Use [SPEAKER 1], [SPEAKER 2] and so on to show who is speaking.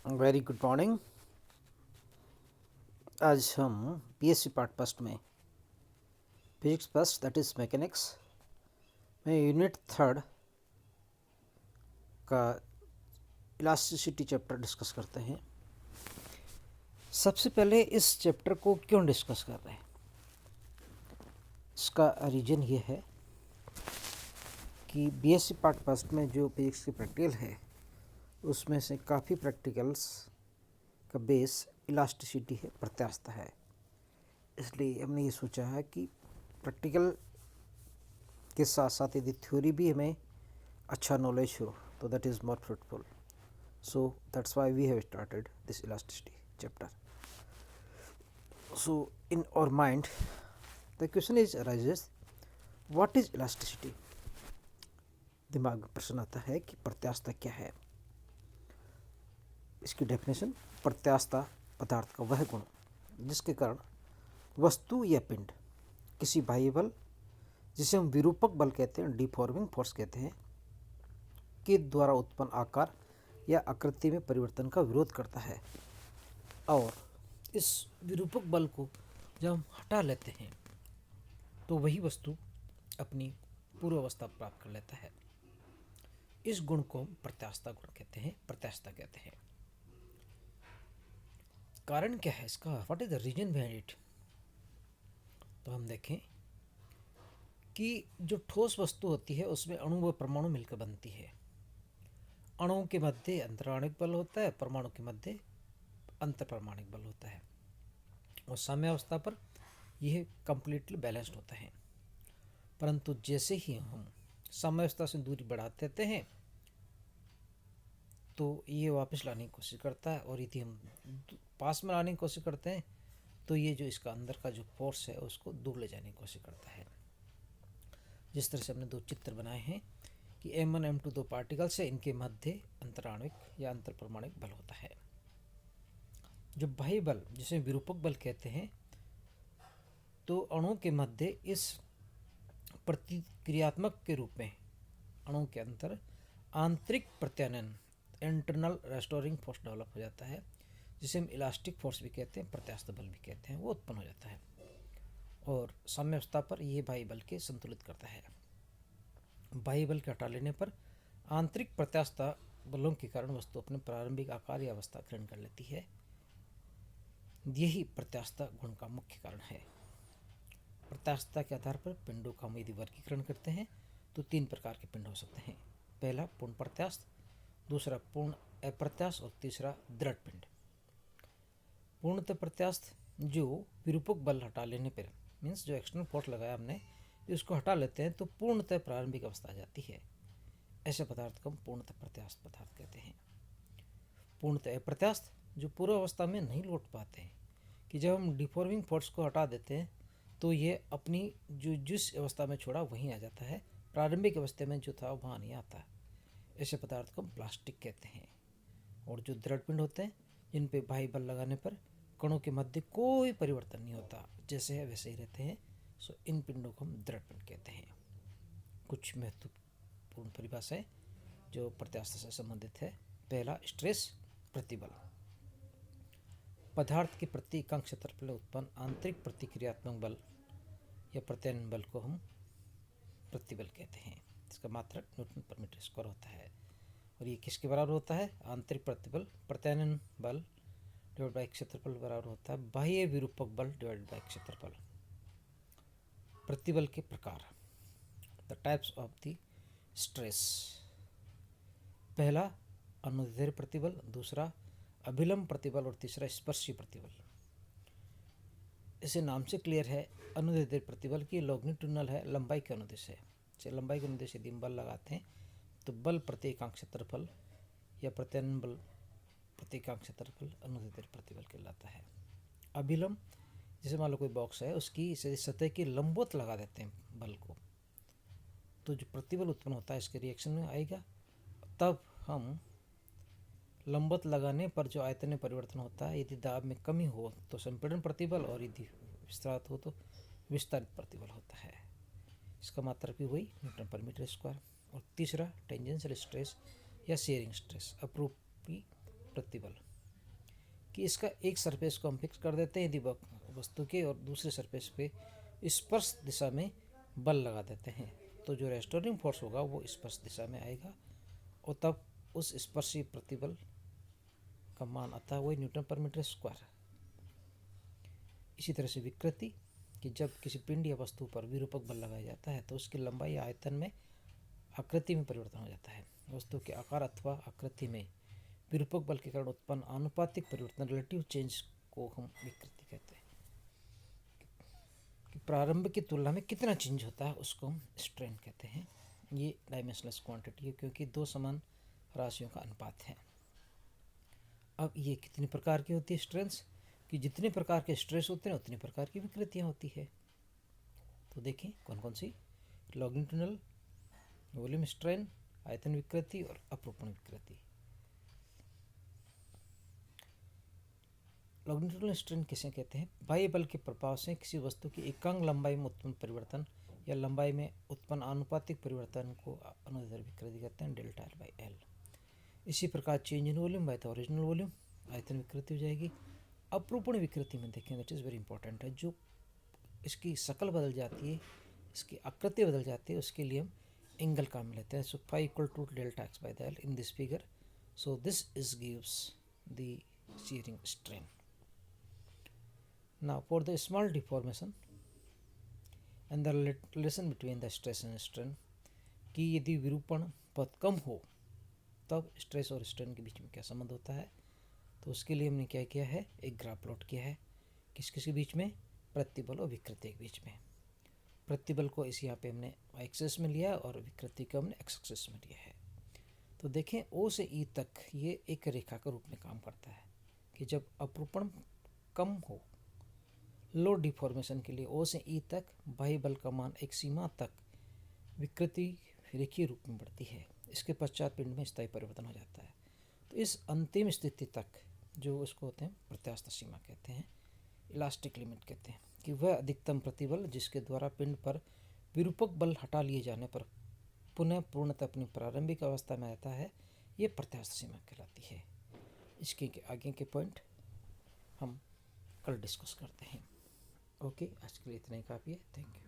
[SPEAKER 1] Very good morning. आज हम BSc part first में physics first that is mechanics में यूनिट थर्ड का इलास्टिसिटी चैप्टर डिस्कस करते हैं। सबसे पहले इस चैप्टर को क्यों डिस्कस कर रहे हैं, इसका रीज़न ये है कि बीएससी पार्ट फर्स्ट में जो फिजिक्स की प्रैक्टिकल है उसमें से काफ़ी प्रैक्टिकल्स का बेस इलास्टिसिटी है, प्रत्यास्थता है। इसलिए हमने ये सोचा है कि प्रैक्टिकल के साथ साथ यदि थ्योरी भी हमें अच्छा नॉलेज हो तो that is more fruitful. So that's why we have started this elasticity chapter. So in our mind the question is arises, what is elasticity? दिमाग में प्रश्न आता है कि प्रत्यास्थता क्या है। इसकी डेफिनेशन, प्रत्यास्थता पदार्थ का वह गुण जिसके कारण वस्तु या पिंड किसी बाह्य बल, जिसे हम विरूपक बल कहते हैं, डिफॉर्मिंग फोर्स कहते हैं, के द्वारा उत्पन्न आकार या आकृति में परिवर्तन का विरोध करता है। और इस विरूपक बल को जब हम हटा लेते हैं तो वही वस्तु अपनी पूर्व अवस्था प्राप्त कर लेता है। इस गुण को हम प्रत्यास्थता गुण कहते हैं, प्रत्यास्थता कहते हैं। कारण क्या है इसका, what is the reason behind it? तो हम देखें कि जो ठोस वस्तु होती है उसमें अणु व परमाणु मिलकर बनती है। अणुओं के मध्य अंतराणिक बल होता है, परमाणु के मध्य अंतर परमाणिक बल होता है, और साम्यावस्था पर यह कंप्लीटली बैलेंस्ड होता है। परंतु जैसे ही हम साम्यावस्था से दूरी बढ़ा देते हैं तो ये वापस लाने की कोशिश करता है, और यदि हम पास में लाने की कोशिश करते हैं तो ये जो इसका अंदर का जो फोर्स है उसको दूर ले जाने की कोशिश करता है। जिस तरह से हमने दो चित्र बनाए हैं कि M1 M2 दो पार्टिकल्स है, इनके मध्य अंतराणिक या अंतर परमाणिक बल होता है। जो बाह्य बल जिसे विरूपक बल कहते हैं, तो अणुओं के मध्य इस प्रतिक्रियात्मक के रूप में अणुओं के अंतर आंतरिक प्रत्यानयन, इंटरनल रेस्टोरिंग फोर्स डेवलप हो जाता है, जिसे हम इलास्टिक फोर्स भी कहते हैं, प्रत्यास्थ बल भी कहते हैं, वो उत्पन्न हो जाता है। और साम्यावस्था पर यह बाह्य बल के संतुलित करता है। बाह्य बल के हटा लेने पर आंतरिक प्रत्यास्थ बलों के कारण वस्तु अपने प्रारंभिक आकार या अवस्था ग्रहण कर लेती है। यही प्रत्यास्थता गुण का मुख्य कारण है। प्रत्यास्थता के आधार पर पिंडों का हम यदि वर्गीकरण करते हैं तो तीन प्रकार के पिंड हो सकते हैं। पहला पूर्ण प्रत्यास्थ, दूसरा पूर्ण अप्रत्यास्थ और तीसरा दृढ़ पिंड। पूर्णतः प्रत्यास्थ जो विरूपक बल हटा लेने पर, मीन्स जो एक्सटर्नल फोर्स लगाया हमने, उसको हटा लेते हैं तो पूर्णतः प्रारंभिक अवस्था आ जाती है। ऐसे पदार्थ को हम पूर्णतः प्रत्यास्थ पदार्थ कहते हैं। पूर्णतः अप्रत्यास्थ जो पूर्व अवस्था में नहीं लौट पाते हैं, कि जब हम डिफॉर्मिंग फोर्स को हटा देते हैं तो ये अपनी जो जिस अवस्था में छोड़ा वहीं आ जाता है, प्रारंभिक अवस्था में जो था वहाँ नहीं आता। ऐसे पदार्थ को हम प्लास्टिक कहते हैं। और जो दृढ़ पिंड होते हैं, जिन पे बाह्य बल लगाने पर कणों के मध्य कोई परिवर्तन नहीं होता, जैसे है वैसे ही रहते हैं, सो इन पिंडों को हम दृढ़ पिंड कहते हैं। कुछ महत्वपूर्ण परिभाषाएं जो प्रत्यास्थ से संबंधित है। पहला, स्ट्रेस प्रतिबल, पदार्थ के प्रति इकाई क्षेत्रफल में उत्पन्न आंतरिक प्रतिक्रियात्मक बल या प्रत्यानयन बल को हम प्रतिबल कहते हैं। इसका मात्रक न्यूटन पर मीटर स्क्वायर होता है, और ये किसके बराबर होता है? आंतरिक प्रतिबल प्रत्यानयन बल डिवाइड बाय क्षेत्रफल बराबर होता है बाह्य विरूपक बल डिवाइड बाय क्षेत्रफल। प्रतिबल के प्रकार, the types of the stress. पहला अनुदैर्ध्य प्रतिबल, दूसरा अभिलंब प्रतिबल और तीसरा स्पर्शीय प्रतिबल। इसे नाम से क्लियर है, अनुदैर्ध्य प्रतिबल की लॉन्गिट्यूडिनल है, लंबाई के अनुदिश है। लंबाई के अनुदिश यदि हम बल लगाते हैं तो बल प्रति इकाई क्षेत्रफल या प्रत्यानयन बल प्रति इकाई क्षेत्रफल अनुदैर्ध्य प्रतिबल कहलाता है। अभिलंब, जैसे मान लो कोई बॉक्स है, उसकी सतह की लंबवत लगा देते हैं बल को, तो जो प्रतिबल उत्पन्न होता है इसके रिएक्शन में आएगा। तब हम लंबवत लगाने पर जो आयतन परिवर्तन होता है, यदि दाब में कमी हो तो संपीड़न प्रतिबल, और यदि विस्तारित हो तो विस्तारित प्रतिबल होता है। इसका मात्रक भी वही न्यूटन पर मीटर स्क्वायर। और तीसरा टेंजेंशियल स्ट्रेस या शेयरिंग स्ट्रेस, अपरूपी प्रतिबल। कि इसका एक सरफेस को हम फिक्स कर देते हैं यदि वस्तु के, और दूसरे सरफेस पे स्पर्श दिशा में बल लगा देते हैं, तो जो रेस्टोरिंग फोर्स होगा वो स्पर्श दिशा में आएगा, और तब उस स्पर्शी प्रतिबल का मान आता है वही न्यूटन पर मीटर स्क्वायर। इसी तरह से विकृति, कि जब किसी पिंड या वस्तु पर विरूपक बल लगाया जाता है तो उसकी लंबाई या आयतन में आकृति में परिवर्तन हो जाता है। वस्तु के आकार अथवा आकृति में विरूपक बल के कारण उत्पन्न आनुपातिक परिवर्तन, रिलेटिव चेंज, को हम विकृति कहते हैं। कि प्रारंभ की तुलना में कितना चेंज होता है उसको हम स्ट्रेन कहते हैं। ये डायमेंशनलेस क्वांटिटी है क्योंकि दो समान राशियों का अनुपात है। अब ये कितनी प्रकार की होती है स्ट्रेंथ, कि जितने प्रकार के स्ट्रेस होते हैं उतनी प्रकार की विकृतियाँ होती है। तो देखें कौन कौन सी, लॉन्गिट्यूडिनल वॉल्यूम स्ट्रेन, आयतन विकृति और अपरूपण विकृति। लॉन्गिट्यूडिनल स्ट्रेन किसे कहते हैं, बाह्य बल के प्रभाव से किसी वस्तु की एकांक लंबाई में उत्पन्न परिवर्तन या लंबाई में उत्पन्न आनुपातिक परिवर्तन को अनुदैर्ध्य विकृति कहते हैं, डेल्टा एल बाई एल। इसी प्रकार change in volume by the original volume, आयतन विकृति हो जाएगी। अपरूपण विकृति में देखें, दैट इज़ वेरी इंपॉर्टेंट है, जो इसकी शक्ल बदल जाती है, इसकी आकृति बदल जाती है, उसके लिए हम एंगल काम में लेते हैं। So phi equal to delta x by the L in this figure. So this is gives the shearing strain. Now for the small deformation and the relation between the stress and strain, कि यदि विरूपण बहुत कम हो तब stress और strain के बीच में क्या संबंध होता है, तो उसके लिए हमने क्या किया है, एक ग्राफ प्लॉट किया है। किस किस के बीच में, प्रतिबल और विकृति के बीच में। प्रतिबल को इस यहाँ पे हमने वाई एक्सिस में लिया और विकृति को हमने एक्स एक्सिस में लिया है। तो देखें ओ से ई तक ये एक रेखा के रूप में काम करता है, कि जब अपरूपण कम हो, लो डिफॉर्मेशन के लिए ओ से ई तक बाह्य बल का मान एक सीमा तक विकृति रेखीय रूप में बढ़ती है। इसके पश्चात पिंड में स्थायी परिवर्तन हो जाता है। तो इस अंतिम स्थिति तक जो उसको होते हैं प्रत्यास्थ सीमा कहते हैं, इलास्टिक लिमिट कहते हैं, कि वह अधिकतम प्रतिबल जिसके द्वारा पिंड पर विरूपक बल हटा लिए जाने पर पुनः पूर्णतः अपनी प्रारंभिक अवस्था में आता है, ये प्रत्यास्थ सीमा कहलाती है। इसके आगे के पॉइंट हम कल डिस्कस करते हैं। ओके, आज के लिए इतना ही काफ़ी है। Thank you.